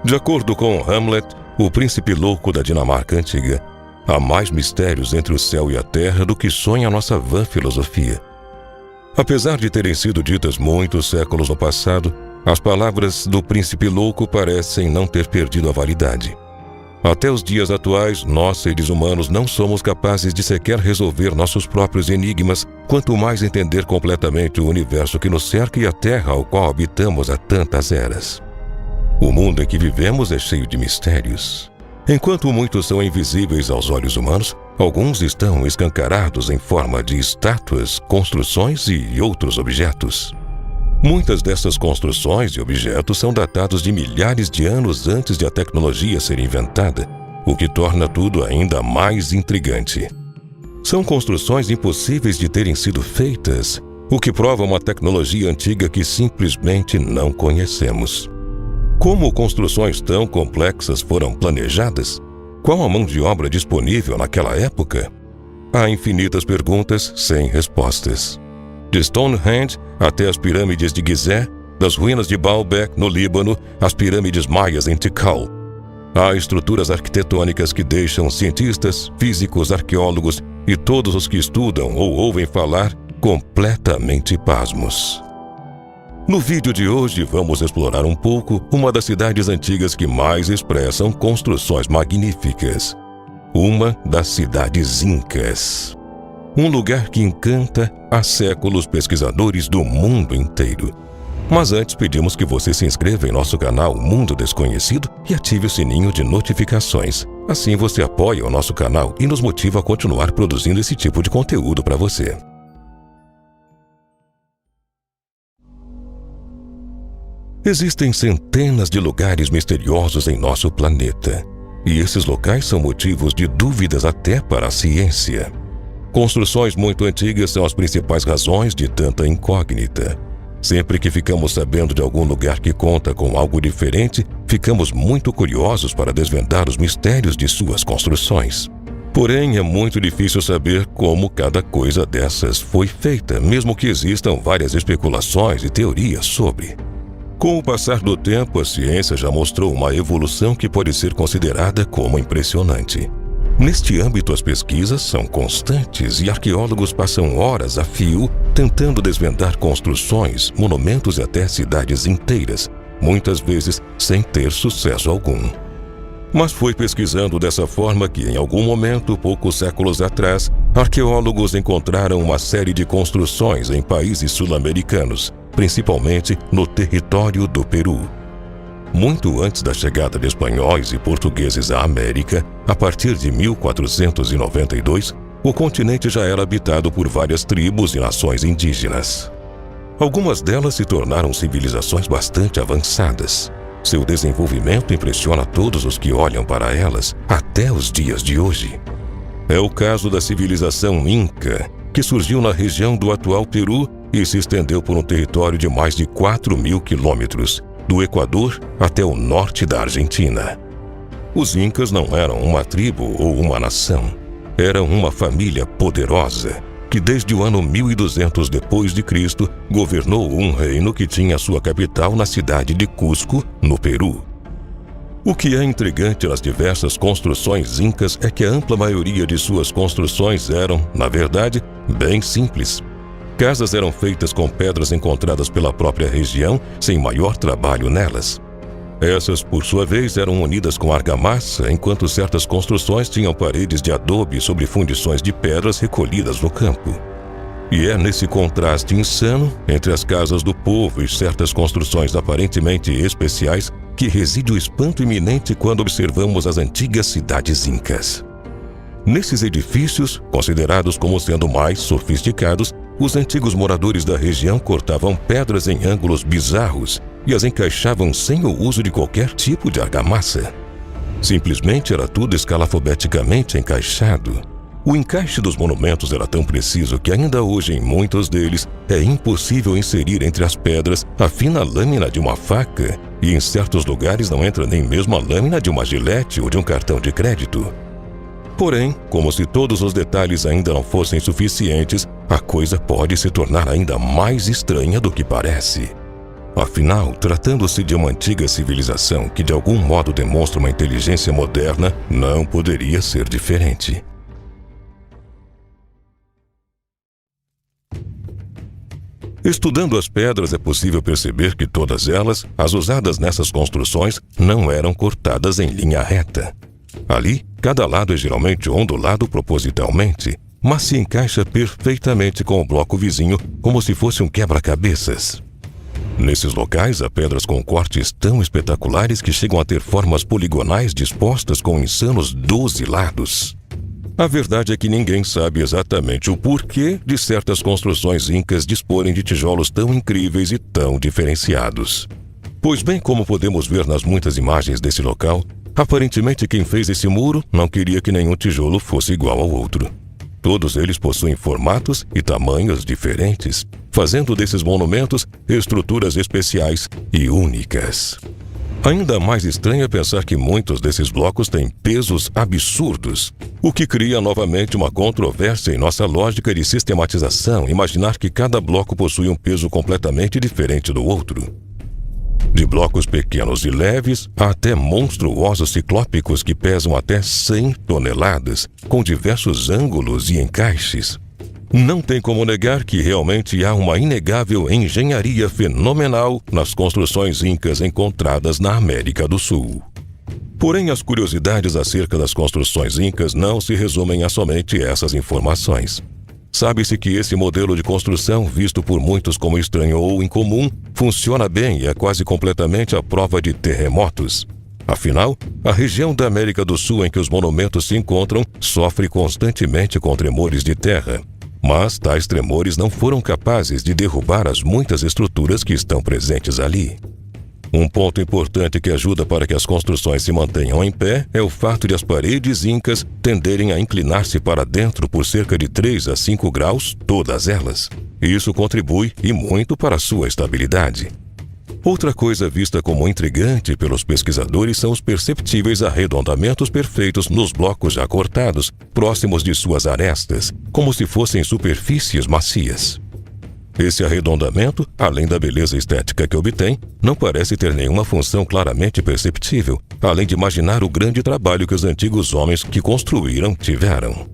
De acordo com Hamlet, o príncipe louco da Dinamarca antiga, há mais mistérios entre o céu e a terra do que sonha a nossa vã filosofia. Apesar de terem sido ditas muitos séculos no passado, as palavras do príncipe louco parecem não ter perdido a validade. Até os dias atuais, nós, seres humanos, não somos capazes de sequer resolver nossos próprios enigmas, quanto mais entender completamente o universo que nos cerca e a terra ao qual habitamos há tantas eras. O mundo em que vivemos é cheio de mistérios. Enquanto muitos são invisíveis aos olhos humanos, alguns estão escancarados em forma de estátuas, construções e outros objetos. Muitas dessas construções e objetos são datados de milhares de anos antes de a tecnologia ser inventada, o que torna tudo ainda mais intrigante. São construções impossíveis de terem sido feitas, o que prova uma tecnologia antiga que simplesmente não conhecemos. Como construções tão complexas foram planejadas? Qual a mão de obra disponível naquela época? Há infinitas perguntas sem respostas. De Stonehenge até as pirâmides de Gizé, das ruínas de Baalbek, no Líbano, às pirâmides maias em Tikal. Há estruturas arquitetônicas que deixam cientistas, físicos, arqueólogos e todos os que estudam ou ouvem falar completamente pasmos. No vídeo de hoje vamos explorar um pouco uma das cidades antigas que mais expressam construções magníficas. Uma das cidades incas. Um lugar que encanta há séculos pesquisadores do mundo inteiro. Mas antes pedimos que você se inscreva em nosso canal Mundo Desconhecido e ative o sininho de notificações. Assim você apoia o nosso canal e nos motiva a continuar produzindo esse tipo de conteúdo para você. Existem centenas de lugares misteriosos em nosso planeta. E esses locais são motivos de dúvidas até para a ciência. Construções muito antigas são as principais razões de tanta incógnita. Sempre que ficamos sabendo de algum lugar que conta com algo diferente, ficamos muito curiosos para desvendar os mistérios de suas construções. Porém, é muito difícil saber como cada coisa dessas foi feita, mesmo que existam várias especulações e teorias sobre. Com o passar do tempo, a ciência já mostrou uma evolução que pode ser considerada como impressionante. Neste âmbito, as pesquisas são constantes e arqueólogos passam horas a fio tentando desvendar construções, monumentos e até cidades inteiras, muitas vezes sem ter sucesso algum. Mas foi pesquisando dessa forma que, em algum momento, poucos séculos atrás, arqueólogos encontraram uma série de construções em países sul-americanos, principalmente no território do Peru. Muito antes da chegada de espanhóis e portugueses à América, a partir de 1492, o continente já era habitado por várias tribos e nações indígenas. Algumas delas se tornaram civilizações bastante avançadas. Seu desenvolvimento impressiona todos os que olham para elas até os dias de hoje. É o caso da civilização Inca, que surgiu na região do atual Peru e se estendeu por um território de mais de 4.000 quilômetros, do Equador até o norte da Argentina. Os Incas não eram uma tribo ou uma nação. Eram uma família poderosa, que desde o ano 1200 depois de Cristo governou um reino que tinha sua capital na cidade de Cusco, no Peru. O que é intrigante nas diversas construções incas é que a ampla maioria de suas construções eram, na verdade, bem simples. Casas eram feitas com pedras encontradas pela própria região, sem maior trabalho nelas. Essas, por sua vez, eram unidas com argamassa, enquanto certas construções tinham paredes de adobe sobre fundições de pedras recolhidas no campo. E é nesse contraste insano entre as casas do povo e certas construções aparentemente especiais que reside o espanto iminente quando observamos as antigas cidades incas. Nesses edifícios, considerados como sendo mais sofisticados, os antigos moradores da região cortavam pedras em ângulos bizarros e as encaixavam sem o uso de qualquer tipo de argamassa. Simplesmente era tudo escalafobeticamente encaixado. O encaixe dos monumentos era tão preciso que ainda hoje em muitos deles é impossível inserir entre as pedras a fina lâmina de uma faca e em certos lugares não entra nem mesmo a lâmina de uma gilete ou de um cartão de crédito. Porém, como se todos os detalhes ainda não fossem suficientes, a coisa pode se tornar ainda mais estranha do que parece. Afinal, tratando-se de uma antiga civilização que de algum modo demonstra uma inteligência moderna, não poderia ser diferente. Estudando as pedras, é possível perceber que todas elas, as usadas nessas construções, não eram cortadas em linha reta. Ali, cada lado é geralmente ondulado propositalmente, mas se encaixa perfeitamente com o bloco vizinho, como se fosse um quebra-cabeças. Nesses locais, há pedras com cortes tão espetaculares que chegam a ter formas poligonais dispostas com insanos 12 lados. A verdade é que ninguém sabe exatamente o porquê de certas construções incas disporem de tijolos tão incríveis e tão diferenciados. Pois bem, como podemos ver nas muitas imagens desse local, aparentemente quem fez esse muro não queria que nenhum tijolo fosse igual ao outro. Todos eles possuem formatos e tamanhos diferentes, fazendo desses monumentos estruturas especiais e únicas. Ainda mais estranho é pensar que muitos desses blocos têm pesos absurdos, o que cria novamente uma controvérsia em nossa lógica de sistematização, imaginar que cada bloco possui um peso completamente diferente do outro. De blocos pequenos e leves, a até monstruosos ciclópicos que pesam até 100 toneladas, com diversos ângulos e encaixes. Não tem como negar que realmente há uma inegável engenharia fenomenal nas construções incas encontradas na América do Sul. Porém, as curiosidades acerca das construções incas não se resumem a somente essas informações. Sabe-se que esse modelo de construção, visto por muitos como estranho ou incomum, funciona bem e é quase completamente à prova de terremotos. Afinal, a região da América do Sul em que os monumentos se encontram sofre constantemente com tremores de terra. Mas tais tremores não foram capazes de derrubar as muitas estruturas que estão presentes ali. Um ponto importante que ajuda para que as construções se mantenham em pé é o fato de as paredes incas tenderem a inclinar-se para dentro por cerca de 3 a 5 graus, todas elas. Isso contribui e muito para a sua estabilidade. Outra coisa vista como intrigante pelos pesquisadores são os perceptíveis arredondamentos perfeitos nos blocos já cortados, próximos de suas arestas, como se fossem superfícies macias. Esse arredondamento, além da beleza estética que obtém, não parece ter nenhuma função claramente perceptível, além de imaginar o grande trabalho que os antigos homens que construíram tiveram.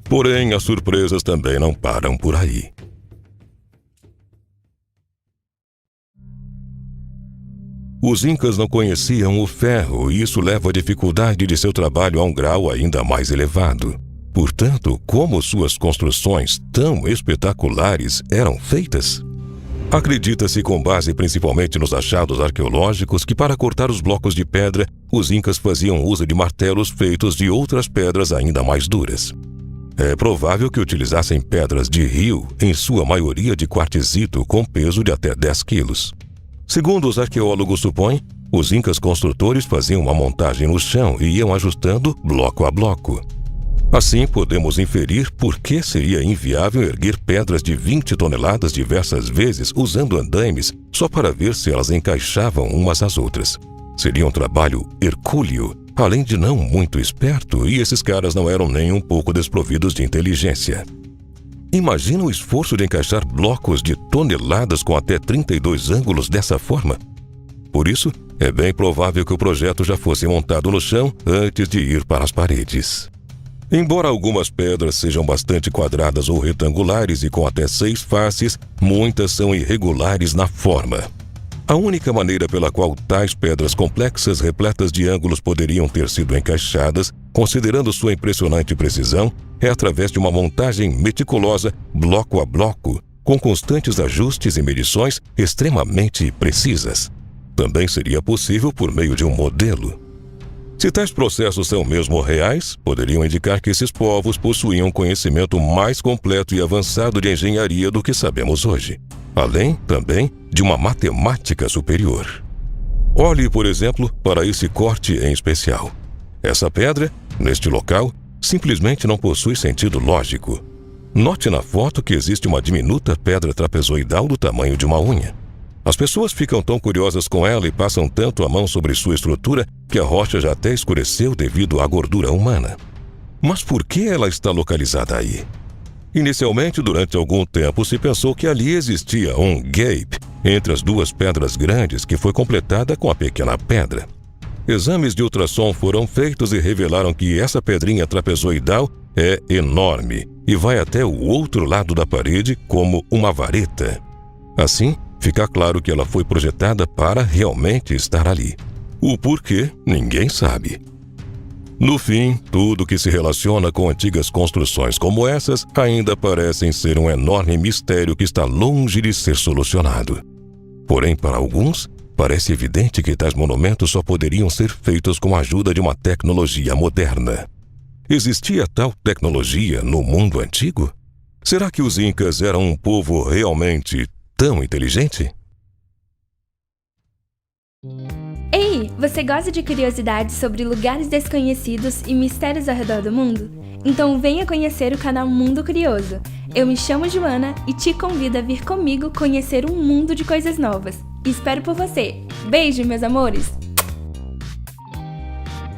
Porém, as surpresas também não param por aí. Os incas não conheciam o ferro e isso leva a dificuldade de seu trabalho a um grau ainda mais elevado. Portanto, como suas construções tão espetaculares eram feitas? Acredita-se, com base principalmente nos achados arqueológicos, que para cortar os blocos de pedra, os incas faziam uso de martelos feitos de outras pedras ainda mais duras. É provável que utilizassem pedras de rio, em sua maioria de quartzito, com peso de até 10 quilos. Segundo os arqueólogos supõem, os incas construtores faziam uma montagem no chão e iam ajustando bloco a bloco. Assim, podemos inferir por que seria inviável erguer pedras de 20 toneladas diversas vezes usando andaimes só para ver se elas encaixavam umas às outras. Seria um trabalho hercúleo, além de não muito esperto, e esses caras não eram nem um pouco desprovidos de inteligência. Imagina o esforço de encaixar blocos de toneladas com até 32 ângulos dessa forma. Por isso, é bem provável que o projeto já fosse montado no chão antes de ir para as paredes. Embora algumas pedras sejam bastante quadradas ou retangulares e com até 6 faces, muitas são irregulares na forma. A única maneira pela qual tais pedras complexas repletas de ângulos poderiam ter sido encaixadas, considerando sua impressionante precisão, é através de uma montagem meticulosa, bloco a bloco, com constantes ajustes e medições extremamente precisas. Também seria possível por meio de um modelo. Se tais processos são mesmo reais, poderiam indicar que esses povos possuíam um conhecimento mais completo e avançado de engenharia do que sabemos hoje, além, também, de uma matemática superior. Olhe, por exemplo, para esse corte em especial. Essa pedra, neste local, simplesmente não possui sentido lógico. Note na foto que existe uma diminuta pedra trapezoidal do tamanho de uma unha. As pessoas ficam tão curiosas com ela e passam tanto a mão sobre sua estrutura que a rocha já até escureceu devido à gordura humana. Mas por que ela está localizada aí? Inicialmente, durante algum tempo, se pensou que ali existia um gape, entre as duas pedras grandes que foi completada com a pequena pedra. Exames de ultrassom foram feitos e revelaram que essa pedrinha trapezoidal é enorme e vai até o outro lado da parede como uma vareta. Assim, fica claro que ela foi projetada para realmente estar ali. O porquê, ninguém sabe. No fim, tudo que se relaciona com antigas construções como essas ainda parecem ser um enorme mistério que está longe de ser solucionado. Porém, para alguns, parece evidente que tais monumentos só poderiam ser feitos com a ajuda de uma tecnologia moderna. Existia tal tecnologia no mundo antigo? Será que os incas eram um povo realmente tão inteligente? Ei, você gosta de curiosidades sobre lugares desconhecidos e mistérios ao redor do mundo? Então venha conhecer o canal Mundo Curioso. Eu me chamo Joana e te convido a vir comigo conhecer um mundo de coisas novas. Espero por você. Beijo, meus amores!